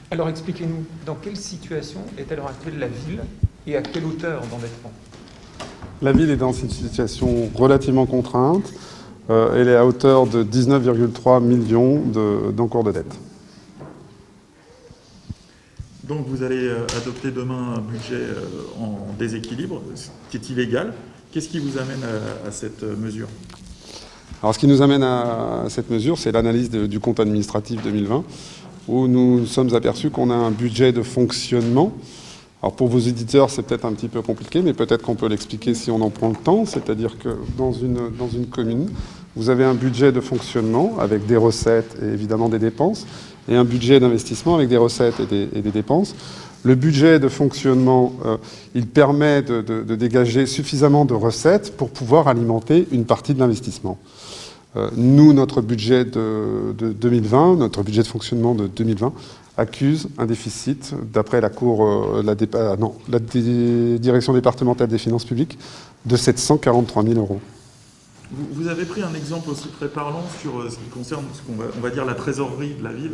Alors expliquez-nous, dans quelle situation est à l'heure actuelle la ville et à quelle hauteur d'endettement? La ville est dans une situation relativement contrainte. Elle est à hauteur de 19,3 millions d'encours de dette. Donc vous allez adopter demain un budget en déséquilibre, ce qui est illégal. Qu'est-ce qui vous amène à cette mesure? Alors ce qui nous amène à cette mesure, c'est l'analyse du compte administratif 2020, où nous nous sommes aperçus qu'on a un budget de fonctionnement. Alors pour vos éditeurs, c'est peut-être un petit peu compliqué, mais peut-être qu'on peut l'expliquer si on en prend le temps. C'est-à-dire que dans une commune, vous avez un budget de fonctionnement avec des recettes et évidemment des dépenses, et un budget d'investissement avec des recettes et des dépenses. Le budget de fonctionnement, il permet de dégager suffisamment de recettes pour pouvoir alimenter une partie de l'investissement. Nous, notre budget de 2020, notre budget de fonctionnement de 2020, accuse un déficit, d'après la Direction départementale des finances publiques, de 743 000 euros. Vous avez pris un exemple aussi très parlant sur ce qui concerne on va dire la trésorerie de la ville.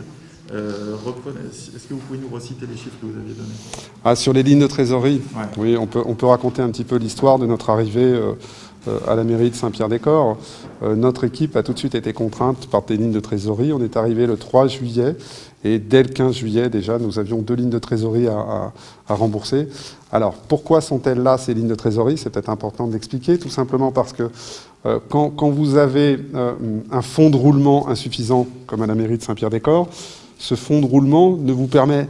Est-ce que vous pouvez nous reciter les chiffres que vous aviez donnés? Sur les lignes de trésorerie, ouais. Oui, on peut raconter un petit peu l'histoire de notre arrivée à la mairie de Saint-Pierre-des-Corps. Notre équipe a tout de suite été contrainte par des lignes de trésorerie. On est arrivé le 3 juillet et dès le 15 juillet déjà, nous avions 2 lignes de trésorerie à rembourser. Alors pourquoi sont-elles là, ces lignes de trésorerie? C'est peut-être important de l'expliquer, tout simplement parce que quand vous avez un fonds de roulement insuffisant, comme à la mairie de Saint-Pierre-des-Corps, ce fonds de roulement ne vous permet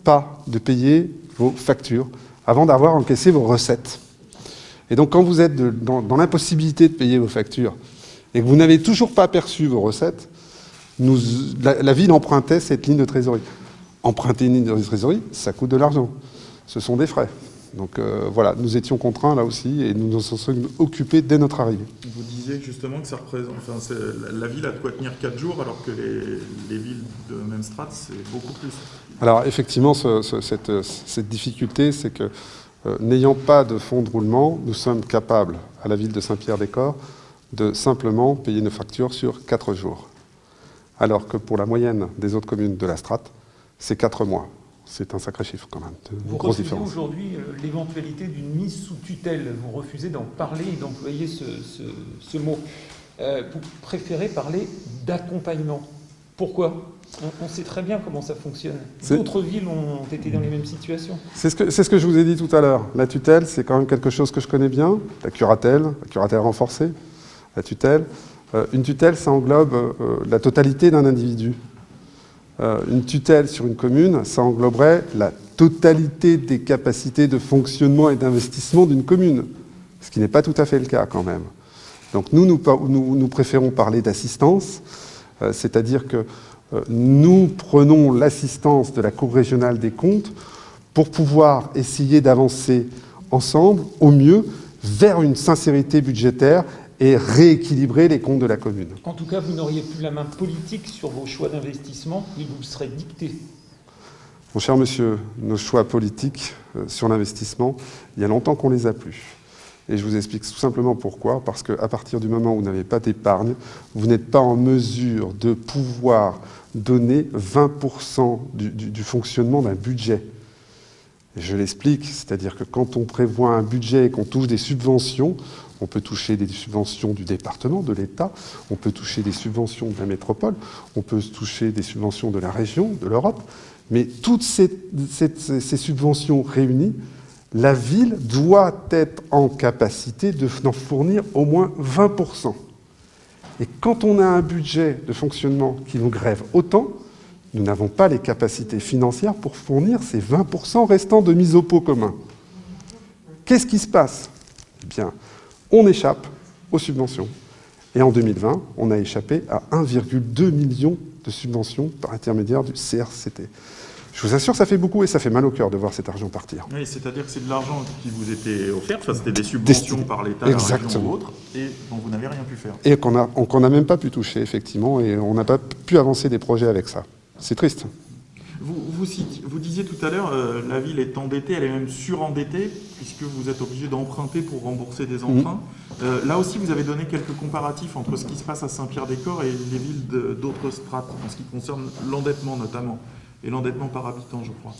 pas de payer vos factures avant d'avoir encaissé vos recettes. Et donc quand vous êtes dans l'impossibilité de payer vos factures et que vous n'avez toujours pas perçu vos recettes, la ville empruntait cette ligne de trésorerie. Emprunter une ligne de trésorerie, ça coûte de l'argent. Ce sont des frais. Donc voilà, nous étions contraints là aussi et nous nous en sommes occupés dès notre arrivée. Vous disiez justement que ça représente, la ville a de quoi tenir 4 jours alors que les villes de même strate, c'est beaucoup plus. Alors effectivement, cette difficulté, c'est que n'ayant pas de fonds de roulement, nous sommes capables, à la ville de Saint-Pierre-des-Corps, de simplement payer nos factures sur 4 jours. Alors que pour la moyenne des autres communes de la strate, c'est 4 mois. C'est un sacré chiffre quand même. Vous refusez aujourd'hui l'éventualité d'une mise sous tutelle. Vous refusez d'en parler et d'employer ce mot. Vous préférez parler d'accompagnement. Pourquoi? On sait très bien comment ça fonctionne. D'autres villes ont été dans les mêmes situations. C'est ce que je vous ai dit tout à l'heure. La tutelle, c'est quand même quelque chose que je connais bien. La curatelle renforcée, la tutelle. Une tutelle, ça englobe la totalité d'un individu. Une tutelle sur une commune, ça engloberait la totalité des capacités de fonctionnement et d'investissement d'une commune, ce qui n'est pas tout à fait le cas quand même. Donc nous préférons parler d'assistance, c'est-à-dire que nous prenons l'assistance de la Cour régionale des comptes pour pouvoir essayer d'avancer ensemble, au mieux, vers une sincérité budgétaire et rééquilibrer les comptes de la commune. En tout cas, vous n'auriez plus la main politique sur vos choix d'investissement, ils vous seraient dictés. Mon cher monsieur, nos choix politiques sur l'investissement, il y a longtemps qu'on les a plus. Et je vous explique tout simplement pourquoi. Parce qu'à partir du moment où vous n'avez pas d'épargne, vous n'êtes pas en mesure de pouvoir donner 20% du fonctionnement d'un budget. Et je l'explique, c'est-à-dire que quand on prévoit un budget et qu'on touche des subventions, on peut toucher des subventions du département, de l'État, on peut toucher des subventions de la métropole, on peut toucher des subventions de la région, de l'Europe, mais toutes ces subventions réunies, la ville doit être en capacité d'en fournir au moins 20%. Et quand on a un budget de fonctionnement qui nous grève autant, nous n'avons pas les capacités financières pour fournir ces 20% restants de mise au pot commun. Qu'est-ce qui se passe? Eh bien, on échappe aux subventions. Et en 2020, on a échappé à 1,2 million de subventions par intermédiaire du CRCT. Je vous assure, ça fait beaucoup et ça fait mal au cœur de voir cet argent partir. Oui, c'est-à-dire que c'est de l'argent qui vous était offert, c'était des subventions par l'État, la région ou autre, et dont vous n'avez rien pu faire. Et qu'on n'a même pas pu toucher, effectivement, et on n'a pas pu avancer des projets avec ça. C'est triste. Vous disiez tout à l'heure, la ville est endettée, elle est même surendettée, puisque vous êtes obligé d'emprunter pour rembourser des emprunts. Là aussi, vous avez donné quelques comparatifs entre ce qui se passe à Saint-Pierre-des-Corps et les villes d'autres strates, en ce qui concerne l'endettement notamment. et l'endettement par habitant, je crois.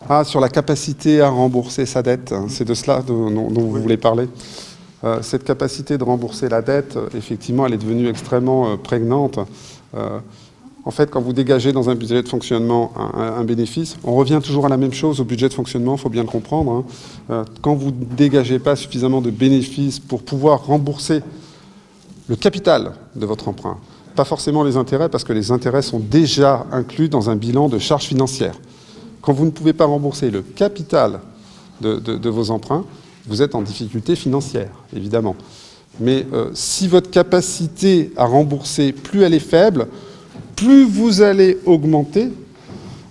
Ah, sur la capacité à rembourser sa dette, c'est de cela dont vous voulez parler. Cette capacité de rembourser la dette, effectivement, elle est devenue extrêmement prégnante. En fait, quand vous dégagez dans un budget de fonctionnement un bénéfice, on revient toujours à la même chose au budget de fonctionnement, il faut bien le comprendre. Quand vous ne dégagez pas suffisamment de bénéfices pour pouvoir rembourser le capital de votre emprunt, pas forcément les intérêts, parce que les intérêts sont déjà inclus dans un bilan de charges financières. Quand vous ne pouvez pas rembourser le capital de vos emprunts, vous êtes en difficulté financière, évidemment. Mais si votre capacité à rembourser, plus elle est faible, plus vous allez augmenter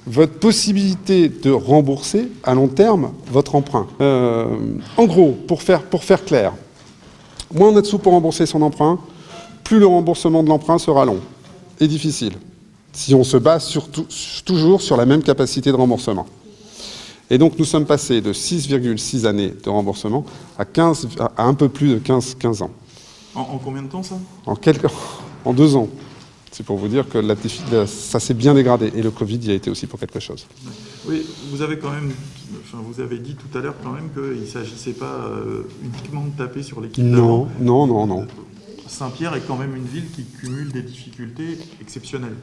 votre possibilité de rembourser à long terme votre emprunt. En gros, pour faire clair, moins on a de sous pour rembourser son emprunt, plus le remboursement de l'emprunt sera long et difficile, si on se base toujours sur la même capacité de remboursement. Et donc nous sommes passés de 6,6 années de remboursement à un peu plus de 15 ans. En combien de temps ça ? En 2 ans. C'est pour vous dire que ça s'est bien dégradé. Et le Covid y a été aussi pour quelque chose. Oui, vous avez quand même, vous avez dit tout à l'heure quand même qu'il ne s'agissait pas uniquement de taper sur l'équipe d'avant. Non. Saint-Pierre est quand même une ville qui cumule des difficultés exceptionnelles.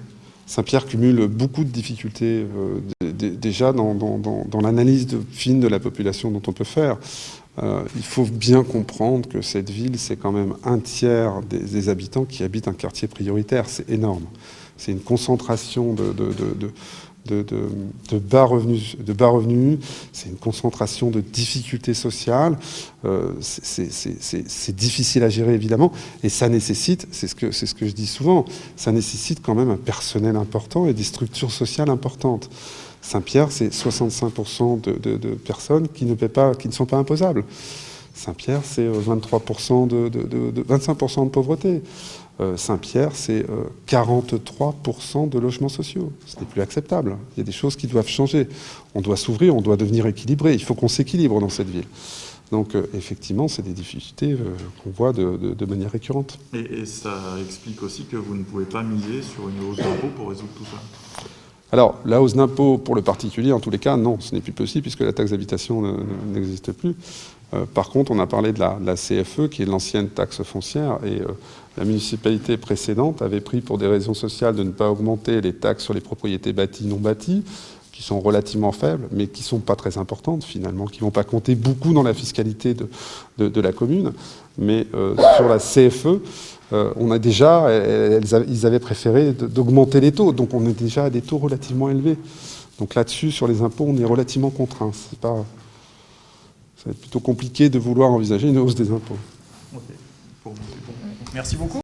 Saint-Pierre cumule beaucoup de difficultés déjà dans l'analyse fine de la population dont on peut faire. Il faut bien comprendre que cette ville, c'est quand même un tiers des habitants qui habitent un quartier prioritaire. C'est énorme. C'est une concentration de bas revenus, c'est une concentration de difficultés sociales. C'est difficile à gérer, évidemment, et ça nécessite, c'est ce que je dis souvent, ça nécessite quand même un personnel important et des structures sociales importantes. Saint-Pierre, c'est 65% de personnes qui ne paient pas, qui ne sont pas imposables. Saint-Pierre, c'est 25% de pauvreté. Saint-Pierre, c'est 43% de logements sociaux. Ce n'est plus acceptable. Il y a des choses qui doivent changer. On doit s'ouvrir, on doit devenir équilibré. Il faut qu'on s'équilibre dans cette ville. Donc, effectivement, c'est des difficultés qu'on voit de manière récurrente. Et ça explique aussi que vous ne pouvez pas miser sur une hausse d'impôts pour résoudre tout ça. Alors, la hausse d'impôt pour le particulier, en tous les cas, non, ce n'est plus possible puisque la taxe d'habitation n'existe plus. Par contre, on a parlé de la CFE, qui est l'ancienne taxe foncière, et la municipalité précédente avait pris pour des raisons sociales de ne pas augmenter les taxes sur les propriétés bâties, non bâties, qui sont relativement faibles, mais qui ne sont pas très importantes finalement, qui ne vont pas compter beaucoup dans la fiscalité de la commune. Mais sur la CFE, on a déjà, ils avaient préféré d'augmenter les taux, donc on est déjà à des taux relativement élevés. Donc là-dessus, sur les impôts, on est relativement contraint. Ça va être plutôt compliqué de vouloir envisager une hausse des impôts. Ok. Merci beaucoup.